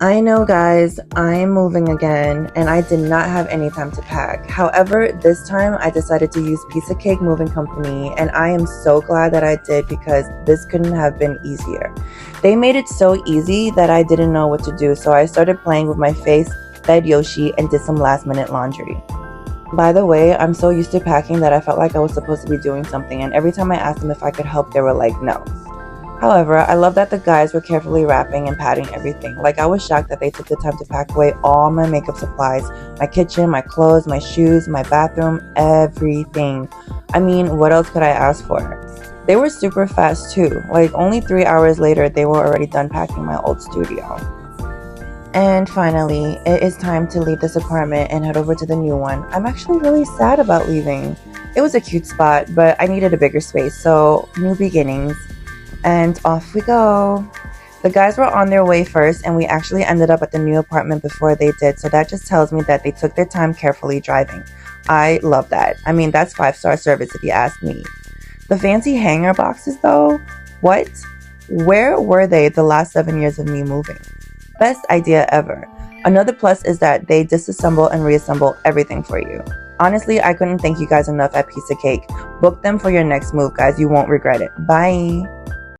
I know, guys, I'm moving again and I did not have any time to pack. However, this time I decided to use Piece of Cake Moving Company, and I am so glad that I did because this couldn't have been easier. They made it so easy that I didn't know what to do, so I started playing with my face, fed Yoshi, and did some last minute laundry. By the way, I'm so used to packing that I felt like I was supposed to be doing something, and every time I asked them if I could help, they were like, no. However, I love that the guys were carefully wrapping and patting everything. Like, I was shocked that they took the time to pack away all my makeup supplies, my kitchen, my clothes, my shoes, my bathroom, everything. I mean, what else could I ask for? They were super fast too. Like, only 3 hours later, they were already done packing my old studio. And finally, it is time to leave this apartment and head over to the new one. I'm actually really sad about leaving. It was a cute spot, but I needed a bigger space, so new beginnings. And off we go. The guys were on their way first, and we actually ended up at the new apartment before they did, so that just tells me that they took their time carefully driving. I love that. I mean, that's 5-star service if you ask me. The fancy hanger boxes though? What? Where were they the last 7 years of me moving? Best idea ever. Another plus is that they disassemble and reassemble everything for you. Honestly, I couldn't thank you guys enough at Piece of Cake. Book them for your next move, guys. You won't regret it. Bye.